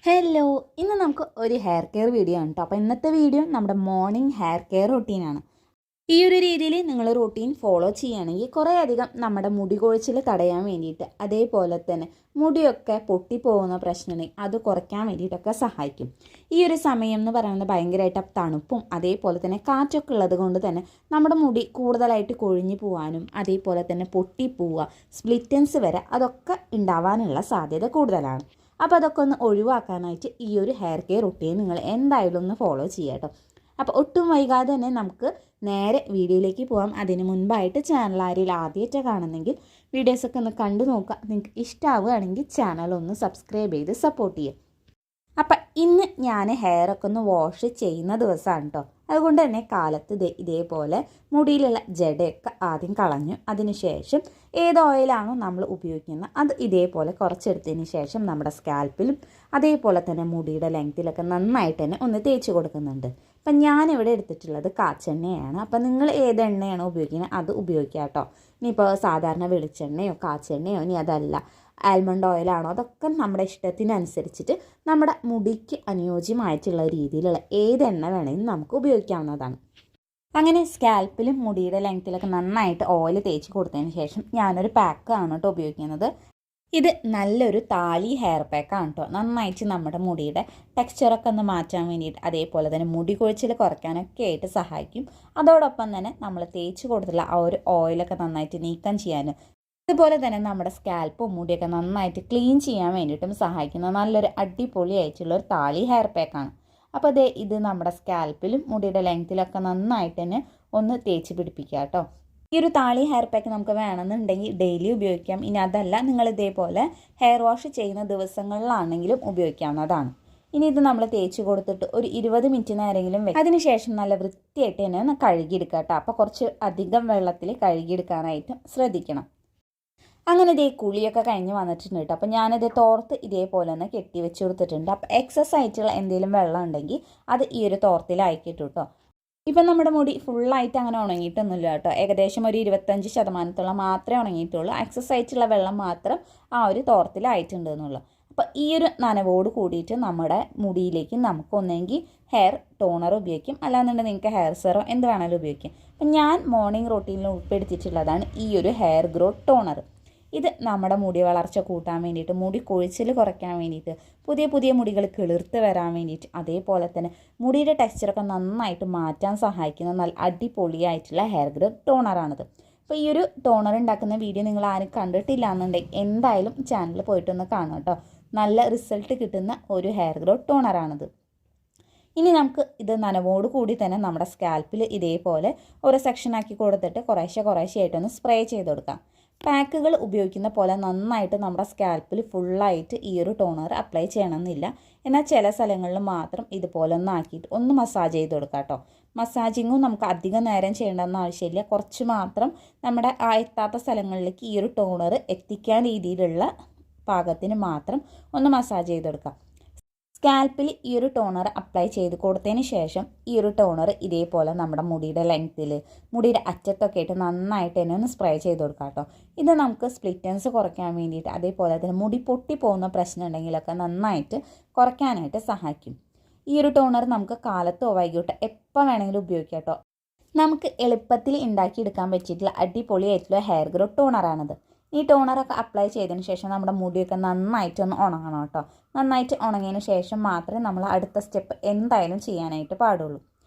Hello, ഇന്ന് നമുക്ക് ഒരു ഹെയർ കെയർ വീഡിയോ ആണ് കേട്ടോ. അപ്പോൾ ഇന്നത്തെ വീഡിയോ നമ്മുടെ മോർണിംഗ് ഹെയർ കെയർ റൊട്ടീനാണ്. ഈ ഒരു രീതിയിൽ നിങ്ങൾ റൊട്ടീൻ ഫോളോ ചെയ്യുകയാണെങ്കിൽ കുറേ അധികം നമ്മുടെ മുടി കൊഴിച്ചിൽ തടയാൻ വേണ്ടിയിട്ട്, അതേപോലെ തന്നെ മുടിയൊക്കെ പൊട്ടിപ്പോകുന്ന പ്രശ്നങ്ങൾ അത് കുറയ്ക്കാൻ വേണ്ടിയിട്ടൊക്കെ സഹായിക്കും. ഈ ഒരു സമയം എന്ന് പറയുന്നത് ഭയങ്കരമായിട്ട് തണുപ്പും അതേപോലെ തന്നെ കാറ്റൊക്കെ ഉള്ളത് കൊണ്ട് തന്നെ നമ്മുടെ മുടി കൂടുതലായിട്ട് കൊഴിഞ്ഞു പോകാനും അതേപോലെ തന്നെ പൊട്ടിപ്പോവുക, സ്പ്ലിറ്റൻസ് വരെ അതൊക്കെ ഉണ്ടാവാനുള്ള സാധ്യത കൂടുതലാണ്. അപ്പോൾ അതൊക്കെ ഒന്ന് ഒഴിവാക്കാനായിട്ട് ഈ ഒരു ഹെയർ കെയർ റൊട്ടീൻ നിങ്ങൾ എന്തായാലും ഒന്ന് ഫോളോ ചെയ്യുക കേട്ടോ. അപ്പോൾ ഒട്ടും വൈകാതെ തന്നെ നമുക്ക് നേരെ വീഡിയോയിലേക്ക് പോകാം. അതിന് മുൻപായിട്ട് ചാനൽ ആരെങ്കിലും ആദ്യമായിട്ട് കാണുന്നെങ്കിൽ വീഡിയോസൊക്കെ ഒന്ന് കണ്ടു നോക്കുക. നിങ്ങൾക്ക് ഇഷ്ടമാവുകയാണെങ്കിൽ ചാനൽ ഒന്ന് സബ്സ്ക്രൈബ് ചെയ്ത് സപ്പോർട്ട് ചെയ്യുക. അപ്പം ഇന്ന് ഞാൻ ഹെയറൊക്കെ ഒന്ന് വാഷ് ചെയ്യുന്ന ദിവസമാണ് കേട്ടോ. അതുകൊണ്ട് തന്നെ കാലത്ത് ഇതേപോലെ മുടിയിലുള്ള ജടയൊക്കെ ആദ്യം കളഞ്ഞു. അതിനുശേഷം ഏത് ഓയിലാണോ നമ്മൾ ഉപയോഗിക്കുന്നത് അത് ഇതേപോലെ കുറച്ചെടുത്തതിന് ശേഷം നമ്മുടെ സ്കാൽപ്പിലും അതേപോലെ തന്നെ മുടിയുടെ ലെങ്ത്തിലൊക്കെ നന്നായിട്ട് തന്നെ ഒന്ന് തേച്ച് കൊടുക്കുന്നുണ്ട്. അപ്പം ഞാനിവിടെ എടുത്തിട്ടുള്ളത് കാച്ചെണ്ണയാണ്. അപ്പം നിങ്ങൾ ഏത് എണ്ണയാണോ ഉപയോഗിക്കുന്നത് അത് ഉപയോഗിക്കുക കേട്ടോ. ഇനിയിപ്പോൾ സാധാരണ വെളിച്ചെണ്ണയോ കാച്ചെണ്ണയോ ഇനി അതല്ല ആൽമണ്ട് ഓയിലാണോ അതൊക്കെ നമ്മുടെ ഇഷ്ടത്തിനനുസരിച്ചിട്ട് നമ്മുടെ മുടിക്ക് അനുയോജ്യമായിട്ടുള്ള രീതിയിലുള്ള ഏത് എണ്ണ വേണമെങ്കിലും നമുക്ക് ഉപയോഗിക്കാവുന്നതാണ്. അങ്ങനെ സ്കാൽപ്പിലും മുടിയുടെ ലെങ്ത്തിലൊക്കെ നന്നായിട്ട് ഓയിൽ തേച്ച് കൊടുത്തതിന് ശേഷം ഞാനൊരു പാക്കാണ് കേട്ടോ ഉപയോഗിക്കുന്നത്. ഇത് നല്ലൊരു താലി ഹെയർ പാക്കാണ് കേട്ടോ. നന്നായിട്ട് നമ്മുടെ മുടിയുടെ ടെക്സ്ചറൊക്കെ ഒന്ന് മാറ്റാൻ വേണ്ടിയിട്ട് അതേപോലെ തന്നെ മുടി കൊഴിച്ചിൽ കുറയ്ക്കാനൊക്കെ ആയിട്ട് സഹായിക്കും. അതോടൊപ്പം തന്നെ നമ്മൾ തേച്ച് കൊടുത്തുള്ള ആ ഒരു ഓയിലൊക്കെ നന്നായിട്ട് നീക്കം ചെയ്യാനും അതുപോലെ തന്നെ നമ്മുടെ സ്കാൽപ്പും മുടിയൊക്കെ നന്നായിട്ട് ക്ലീൻ ചെയ്യാൻ വേണ്ടിയിട്ടും സഹായിക്കുന്ന നല്ലൊരു അടിപൊളിയായിട്ടുള്ള ഒരു താലി ഹെയർ പാക്കാണ്. അപ്പോൾ ഇത് നമ്മുടെ സ്കാൽപ്പിലും മുടിയുടെ ലെങ്ത്തിലൊക്കെ നന്നായിട്ട് തന്നെ ഒന്ന് തേച്ച് പിടിപ്പിക്കുക കേട്ടോ. ഈ ഒരു താളി ഹെയർ പാക്ക് നമുക്ക് വേണമെന്നുണ്ടെങ്കിൽ ഡെയിലി ഉപയോഗിക്കാം. ഇനി അതല്ല നിങ്ങൾ ഇതേപോലെ ഹെയർ വാഷ് ചെയ്യുന്ന ദിവസങ്ങളിലാണെങ്കിലും ഉപയോഗിക്കാവുന്നതാണ്. ഇനി ഇത് നമ്മൾ തേച്ച് കൊടുത്തിട്ട് ഒരു 20 മിനിറ്റ് നേരെങ്കിലും അതിനുശേഷം നല്ല വൃത്തിയായിട്ട് തന്നെ ഒന്ന് കഴുകിയെടുക്കുക കേട്ടോ. അപ്പോൾ കുറച്ച് അധികം വെള്ളത്തിൽ കഴുകിയെടുക്കാനായിട്ട് ശ്രദ്ധിക്കണം. അങ്ങനെ കുളിയൊക്കെ കഴിഞ്ഞ് വന്നിട്ടുണ്ട് കേട്ടോ. അപ്പോൾ ഞാനിത് തോർത്ത് ഇതേപോലെ ഒന്ന് കെട്ടി വെച്ച് കൊടുത്തിട്ടുണ്ട്. അപ്പോൾ എക്സസ് ആയിട്ടുള്ള എന്തെങ്കിലും വെള്ളം ഉണ്ടെങ്കിൽ അത് ഈ ഒരു തോർത്തിലാക്കിയിട്ടു കേട്ടോ. ഇപ്പം നമ്മുടെ മുടി ഫുള്ളായിട്ട് അങ്ങനെ ഉണങ്ങിയിട്ടൊന്നുമില്ല കേട്ടോ. ഏകദേശം ഒരു 25% മാത്രമേ ഉണങ്ങിയിട്ടുള്ളൂ. എക്സസ് ആയിട്ടുള്ള വെള്ളം മാത്രം ആ ഒരു തോർത്തിലായിട്ടുണ്ട് എന്നുള്ളൂ. അപ്പോൾ ഈ ഒരു നനവോട് കൂടിയിട്ട് നമ്മുടെ മുടിയിലേക്ക് നമുക്കൊന്നെങ്കിൽ ഹെയർ ടോണർ ഉപയോഗിക്കും, അല്ലാന്നുണ്ടെങ്കിൽ നിങ്ങൾക്ക് ഹെയർ സെറോ എന്ത് വേണമെങ്കിലും ഉപയോഗിക്കാം. അപ്പം ഞാൻ മോർണിംഗ് റൊട്ടീനിൽ ഉൾപ്പെടുത്തിയിട്ടുള്ളതാണ് ഈ ഒരു ഹെയർ ഗ്രോത്ത് ടോണർ. ഇത് നമ്മുടെ മുടി വളർച്ച കൂട്ടാൻ വേണ്ടിയിട്ട്, മുടി കൊഴിച്ചിൽ കുറയ്ക്കാൻ വേണ്ടിയിട്ട്, പുതിയ മുടികൾ കിളിർത്ത് വരാൻ വേണ്ടിയിട്ട്, അതേപോലെ തന്നെ മുടിയുടെ ടെക്സ്ചറൊക്കെ നന്നായിട്ട് മാറ്റാൻ സഹായിക്കുന്ന നല്ല അടിപൊളിയായിട്ടുള്ള ഹെയർ ഗ്രോത്ത് ടോണറാണിത്. അപ്പോൾ ഈ ഒരു ടോണർ ഉണ്ടാക്കുന്ന വീഡിയോ നിങ്ങൾ ആരും കണ്ടിട്ടില്ല എന്നുണ്ടെങ്കിൽ എന്തായാലും ചാനലിൽ പോയിട്ടൊന്ന് കാണാം കേട്ടോ. നല്ല റിസൾട്ട് കിട്ടുന്ന ഒരു ഹെയർ ഗ്രോത്ത് ടോണറാണിത്. ഇനി നമുക്ക് ഇത് നനവോട് കൂടി തന്നെ നമ്മുടെ സ്കാൽപ്പിൽ ഇതേപോലെ ഒരു സെക്ഷനാക്കി കൊടുത്തിട്ട് കുറേശ്ശെ ആയിട്ടൊന്ന് സ്പ്രേ ചെയ്ത് കൊടുക്കാം. പാക്കുകൾ ഉപയോഗിക്കുന്ന പോലെ നന്നായിട്ട് നമ്മുടെ സ്കാൽപ്പിൽ ഫുള്ളായിട്ട് ഈ ഒരു ടോണർ അപ്ലൈ ചെയ്യണമെന്നില്ല. എന്നാൽ ചില സ്ഥലങ്ങളിൽ മാത്രം ഇതുപോലെ ഒന്ന് ആക്കിയിട്ട് ഒന്ന് മസാജ് ചെയ്ത് കൊടുക്കാം കേട്ടോ. മസാജിങ്ങും നമുക്ക് അധികം നേരം ചെയ്യേണ്ടെന്ന് ആവശ്യമില്ല. കുറച്ച് മാത്രം നമ്മുടെ എത്താത്ത സ്ഥലങ്ങളിലേക്ക് ഈ ഒരു ടോണർ എത്തിക്കാൻ രീതിയിലുള്ള പാകത്തിന് മാത്രം ഒന്ന് മസാജ് ചെയ്ത് കൊടുക്കാം. സ്കാൽപ്പിൽ ഈ ഒരു ടോണർ അപ്ലൈ ചെയ്ത് കൊടുത്തതിന് ശേഷം ഈ ഒരു ടോണർ ഇതേപോലെ നമ്മുടെ മുടിയുടെ ലെങ്ത്തിൽ മുടിയുടെ അറ്റത്തൊക്കെ ആയിട്ട് നന്നായിട്ട് തന്നെ ഒന്ന് സ്പ്രേ ചെയ്ത് കൊടുക്കാം കേട്ടോ. ഇത് നമുക്ക് സ്പ്ലിറ്റൻസ് കുറയ്ക്കാൻ വേണ്ടിയിട്ട് അതേപോലെ തന്നെ മുടി പൊട്ടിപ്പോകുന്ന പ്രശ്നം ഉണ്ടെങ്കിലൊക്കെ നന്നായിട്ട് കുറയ്ക്കാനായിട്ട് സഹായിക്കും. ഈ ഒരു ടോണർ നമുക്ക് കാലത്തോ വൈകിട്ടോ എപ്പോൾ വേണമെങ്കിലും ഉപയോഗിക്കാം കേട്ടോ. നമുക്ക് എളുപ്പത്തിൽ ഉണ്ടാക്കിയെടുക്കാൻ പറ്റിയിട്ടുള്ള അടിപൊളിയായിട്ടുള്ള ഹെയർ ഗ്രോത്ത് ടോണറാണിത്. ഈ ടോണറൊക്കെ അപ്ലൈ ചെയ്തതിന് ശേഷം നമ്മുടെ മുടിയൊക്കെ നന്നായിട്ടൊന്ന് ഉണങ്ങണം കേട്ടോ. നന്നായിട്ട് ഉണങ്ങിയതിന് ശേഷം മാത്രമേ നമ്മൾ അടുത്ത സ്റ്റെപ്പ് എന്തായാലും ചെയ്യാനായിട്ട് പാടുള്ളൂ.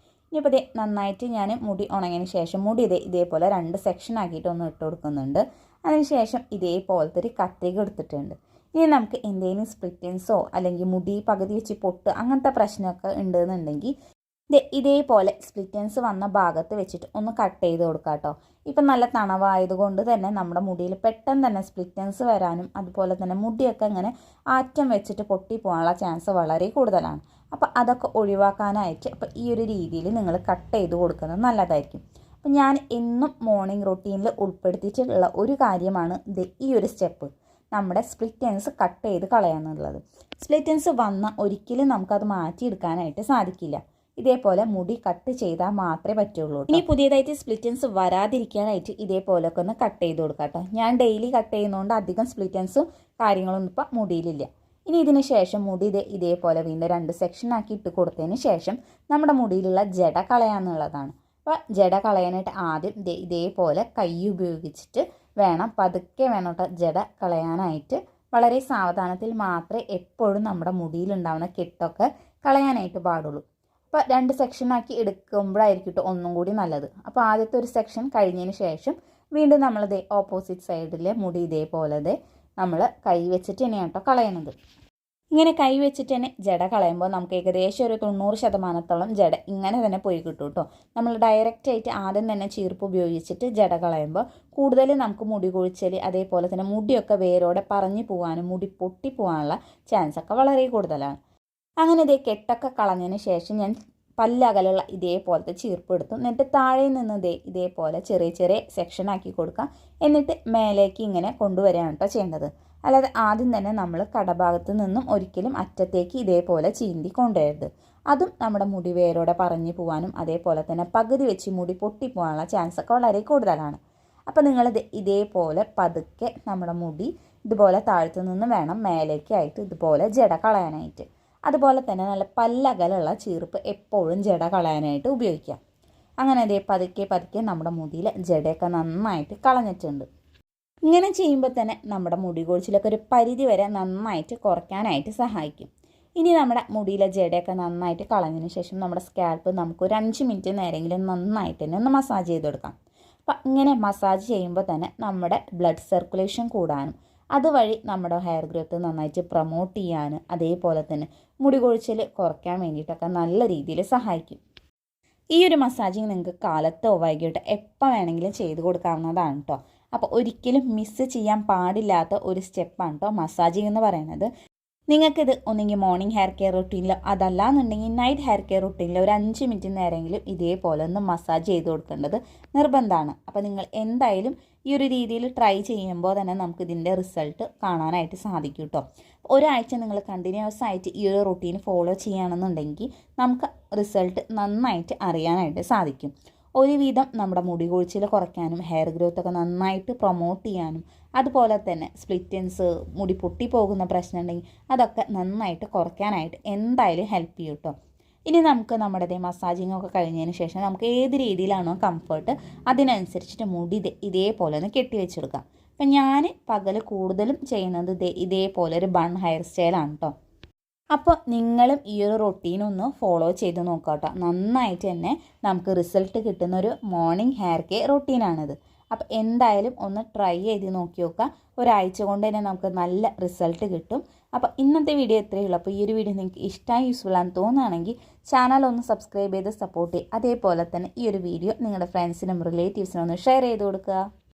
ഇനിയിപ്പോൾ നന്നായിട്ട് ഞാൻ മുടി ഉണങ്ങിയതിന് ശേഷം മുടി ഇതേപോലെ 2 സെക്ഷൻ ആക്കിയിട്ട് ഒന്ന് ഇട്ട് കൊടുക്കുന്നുണ്ട്. അതിനുശേഷം ഇതേപോലത്തെ ഒരു കത്രിക എടുത്തിട്ടുണ്ട്. ഇനി നമുക്ക് എന്തെങ്കിലും സ്പ്ലിറ്റൻസോ അല്ലെങ്കിൽ മുടി പകുതി വെച്ച് പൊട്ട് അങ്ങനത്തെ പ്രശ്നമൊക്കെ ഉണ്ടെന്നുണ്ടെങ്കിൽ ഇതേപോലെ സ്പ്ലിറ്റൻസ് വന്ന ഭാഗത്ത് വെച്ചിട്ട് ഒന്ന് കട്ട് ചെയ്ത് കൊടുക്കാം കേട്ടോ. ഇപ്പം നല്ല തണവായതുകൊണ്ട് തന്നെ നമ്മുടെ മുടിയിൽ പെട്ടെന്ന് തന്നെ സ്പ്ലിറ്റൻസ് വരാനും അതുപോലെ തന്നെ മുടിയൊക്കെ ഇങ്ങനെ ആറ്റം വെച്ചിട്ട് പൊട്ടിപ്പോകാനുള്ള ചാൻസ് വളരെ കൂടുതലാണ്. അപ്പോൾ അതൊക്കെ ഒഴിവാക്കാനായിട്ട് അപ്പോൾ ഈ ഒരു രീതിയിൽ നിങ്ങൾ കട്ട് ചെയ്ത് കൊടുക്കുന്നത് നല്ലതായിരിക്കും. അപ്പോൾ ഞാൻ എന്നും മോർണിംഗ് റൊട്ടീനിൽ ഉൾപ്പെടുത്തിയിട്ടുള്ള ഒരു കാര്യമാണ് ഈ ഒരു സ്റ്റെപ്പ്, നമ്മുടെ സ്പ്ലിറ്റൻസ് കട്ട് ചെയ്ത് കളയാന്നുള്ളത്. സ്പ്ലിറ്റൻസ് വന്നാൽ ഒരിക്കലും നമുക്കത് മാറ്റിയെടുക്കാനായിട്ട് സാധിക്കില്ല. ഇതേപോലെ മുടി കട്ട് ചെയ്താൽ മാത്രമേ പറ്റുള്ളൂ. ഇനി പുതിയതായിട്ട് സ്പ്ലിറ്റൻസ് വരാതിരിക്കാനായിട്ട് ഇതേപോലൊക്കെ ഒന്ന് കട്ട് ചെയ്ത് കൊടുക്കാം കേട്ടോ. ഞാൻ ഡെയിലി കട്ട് ചെയ്യുന്നതുകൊണ്ട് അധികം സ്പ്ലിറ്റൻസും കാര്യങ്ങളൊന്നും ഇപ്പം മുടിയിലില്ല. ഇനി ഇതിന് ശേഷം മുടി ഇതേപോലെ വീണ്ടും 2 സെക്ഷനാക്കി ഇട്ട് കൊടുത്തതിന് ശേഷം നമ്മുടെ മുടിയിലുള്ള ജട കളയാന്നുള്ളതാണ്. അപ്പോൾ ജട കളയാനായിട്ട് ആദ്യം ഇതേപോലെ കൈ ഉപയോഗിച്ചിട്ട് വേണം, പതുക്കെ വേണം കേട്ടോ ജട കളയാനായിട്ട്. വളരെ സാവധാനത്തിൽ മാത്രമേ എപ്പോഴും നമ്മുടെ മുടിയിലുണ്ടാവുന്ന കെട്ടൊക്കെ കളയാനായിട്ട് പാടുള്ളൂ. അപ്പോൾ 2 സെക്ഷനാക്കി എടുക്കുമ്പോഴായിരിക്കും കേട്ടോ ഒന്നും കൂടി നല്ലത്. അപ്പോൾ ആദ്യത്തെ ഒരു സെക്ഷൻ കഴിഞ്ഞതിന് ശേഷം വീണ്ടും നമ്മൾ ഓപ്പോസിറ്റ് സൈഡിലെ മുടി ഇതേപോലെ നമ്മൾ കൈ വെച്ചിട്ട് തന്നെയാണ് കേട്ടോ കളയണത്. ഇങ്ങനെ കൈ വെച്ചിട്ട് തന്നെ ജട കളയുമ്പോൾ നമുക്ക് ഏകദേശം ഒരു 90% ജട ഇങ്ങനെ തന്നെ പോയി കിട്ടും കേട്ടോ. നമ്മൾ ഡയറക്റ്റായിട്ട് ആദ്യം തന്നെ ചീർപ്പ് ഉപയോഗിച്ചിട്ട് ജട കളയുമ്പോൾ കൂടുതൽ നമുക്ക് മുടി കൊഴിച്ചൽ, അതേപോലെ തന്നെ മുടിയൊക്കെ വേരോടെ പറഞ്ഞു പോകാനും മുടി പൊട്ടി പോകാനുള്ള ചാൻസൊക്കെ വളരെ കൂടുതലാണ്. അങ്ങനെ കെട്ടൊക്കെ കളഞ്ഞതിന് ശേഷം ഞാൻ പല്ലകലുള്ള ഇതേപോലത്തെ ചീർപ്പ് എടുത്തു. എന്നിട്ട് താഴെ നിന്ന് ഇതേപോലെ ചെറിയ ചെറിയ സെക്ഷനാക്കി കൊടുക്കാം. എന്നിട്ട് മേലേക്ക് ഇങ്ങനെ കൊണ്ടുവരികയാണ് കേട്ടോ ചെയ്യേണ്ടത്. അല്ലാതെ ആദ്യം തന്നെ നമ്മൾ കടഭാഗത്ത് നിന്നും ഒരിക്കലും അറ്റത്തേക്ക് ഇതേപോലെ ചീന്തി കൊണ്ടുവരരുത്. അതും നമ്മുടെ മുടി വേരോടെ പറഞ്ഞു പോകാനും അതേപോലെ തന്നെ പകുതി വെച്ച് മുടി പൊട്ടിപ്പോകാനുള്ള ചാൻസൊക്കെ വളരെ കൂടുതലാണ്. അപ്പോൾ നിങ്ങളിത് ഇതേപോലെ പതുക്കെ നമ്മുടെ മുടി ഇതുപോലെ താഴത്തു നിന്ന് വേണം മേലേക്കായിട്ട് ഇതുപോലെ ജട കളയാനായിട്ട്. അതുപോലെ തന്നെ നല്ല പല്ലകലുള്ള ചീർപ്പ് എപ്പോഴും ജട കളയാനായിട്ട് ഉപയോഗിക്കാം. അങ്ങനെ പതുക്കെ പതുക്കെ നമ്മുടെ മുടിയിൽ ജടയൊക്കെ നന്നായിട്ട് കളഞ്ഞിട്ടുണ്ട്. ഇങ്ങനെ ചെയ്യുമ്പോൾ തന്നെ നമ്മുടെ മുടി കൊഴിച്ചിലൊക്കെ ഒരു പരിധി വരെ നന്നായിട്ട് കുറയ്ക്കാനായിട്ട് സഹായിക്കും. ഇനി നമ്മുടെ മുടിയിലെ ജടയൊക്കെ നന്നായിട്ട് കളഞ്ഞതിന് ശേഷം നമ്മുടെ സ്കാൽപ്പ് നമുക്ക് ഒരു 5 മിനിറ്റ് നേരെങ്കിലും നന്നായിട്ട് തന്നെ ഒന്ന് മസാജ് ചെയ്ത് കൊടുക്കാം. അപ്പം ഇങ്ങനെ മസാജ് ചെയ്യുമ്പോൾ തന്നെ നമ്മുടെ ബ്ലഡ് സർക്കുലേഷൻ കൂടാനും അതുവഴി നമ്മുടെ ഹെയർ ഗ്രോത്ത് നന്നായിട്ട് പ്രൊമോട്ട് ചെയ്യാനും അതേപോലെ തന്നെ മുടി കൊഴിച്ചിൽ കുറയ്ക്കാൻ വേണ്ടിയിട്ടൊക്കെ നല്ല രീതിയിൽ സഹായിക്കും. ഈ ഒരു മസാജിങ് നിങ്ങൾക്ക് കാലത്തോ വൈകിട്ടോ എപ്പോൾ വേണമെങ്കിലും ചെയ്ത് കൊടുക്കാവുന്നതാണ് കേട്ടോ. അപ്പോൾ ഒരിക്കലും മിസ് ചെയ്യാൻ പാടില്ലാത്ത ഒരു സ്റ്റെപ്പാണ് കേട്ടോ മസാജിങ് എന്ന് പറയുന്നത്. നിങ്ങൾക്കിത് ഒന്നെങ്കിൽ മോർണിംഗ് ഹെയർ കെയർ റൂട്ടീനിലോ അതല്ലാന്നുണ്ടെങ്കിൽ നൈറ്റ് ഹെയർ കെയർ റൂട്ടീനിലോ ഒരു 5 മിനിറ്റ് നേരമെങ്കിലും ഇതേപോലെ ഒന്ന് മസാജ് ചെയ്ത് കൊടുക്കേണ്ടത് നിർബന്ധമാണ്. അപ്പോൾ നിങ്ങൾ എന്തായാലും ഈ ഒരു രീതിയിൽ ട്രൈ ചെയ്യുമ്പോൾ തന്നെ നമുക്ക് ഇതിൻ്റെ റിസൾട്ട് കാണാനായിട്ട് സാധിക്കും കേട്ടോ. ഒരാഴ്ച നിങ്ങൾ കണ്ടിന്യൂസ് ആയിട്ട് ഈ ഒരു റൂട്ടീൻ ഫോളോ ചെയ്യുകയാണെന്നുണ്ടെങ്കിൽ നമുക്ക് റിസൾട്ട് നന്നായിട്ട് അറിയാനായിട്ട് സാധിക്കും. ഒരുവിധം നമ്മുടെ മുടി കൊഴിച്ചിൽ കുറയ്ക്കാനും ഹെയർ ഗ്രോത്തൊക്കെ നന്നായിട്ട് പ്രൊമോട്ട് ചെയ്യാനും അതുപോലെ തന്നെ സ്പ്ലിറ്റൻസ്, മുടി പൊട്ടിപ്പോകുന്ന പ്രശ്നം ഉണ്ടെങ്കിൽ അതൊക്കെ നന്നായിട്ട് കുറയ്ക്കാനായിട്ട് എന്തായാലും ഹെൽപ്പ് ചെയ്യും കേട്ടോ. ഇനി നമുക്ക് നമ്മുടെ മസാജിങ് ഒക്കെ കഴിഞ്ഞതിന് ശേഷം നമുക്ക് ഏത് രീതിയിലാണോ കംഫർട്ട് അതിനനുസരിച്ചിട്ട് മുടി ഇതേപോലെ ഒന്ന് കെട്ടി വെച്ചെടുക്കാം. അപ്പം ഞാൻ പകൽ കൂടുതലും ചെയ്യുന്നത് ഇതേപോലെ ഒരു ബൺ ഹെയർ സ്റ്റൈലാണ് കേട്ടോ. അപ്പോൾ നിങ്ങളും ഈ ഒരു റൊട്ടീനൊന്ന് ഫോളോ ചെയ്ത് നോക്കാം കേട്ടോ. നന്നായിട്ട് തന്നെ നമുക്ക് റിസൾട്ട് കിട്ടുന്ന ഒരു മോർണിംഗ് ഹെയർ കെയർ റൊട്ടീനാണിത്. അപ്പോൾ എന്തായാലും ഒന്ന് ട്രൈ ചെയ്ത് നോക്കി നോക്കുക. ഒരാഴ്ച കൊണ്ട് തന്നെ നമുക്ക് നല്ല റിസൾട്ട് കിട്ടും. അപ്പോൾ ഇന്നത്തെ വീഡിയോ ഇത്രയേ ഉള്ളൂ. അപ്പോൾ ഈ ഒരു വീഡിയോ നിങ്ങൾക്ക് ഇഷ്ടമായി യൂസ്ഫുൾ ആണെന്ന് തോന്നുകയാണെങ്കിൽ ചാനൽ ഒന്ന് സബ്സ്ക്രൈബ് ചെയ്ത് സപ്പോർട്ട് ചെയ്യുക. അതേപോലെ തന്നെ ഈ ഒരു വീഡിയോ നിങ്ങളുടെ ഫ്രണ്ട്സിനും റിലേറ്റീവ്സിനും ഒന്ന് ഷെയർ ചെയ്ത് കൊടുക്കുക.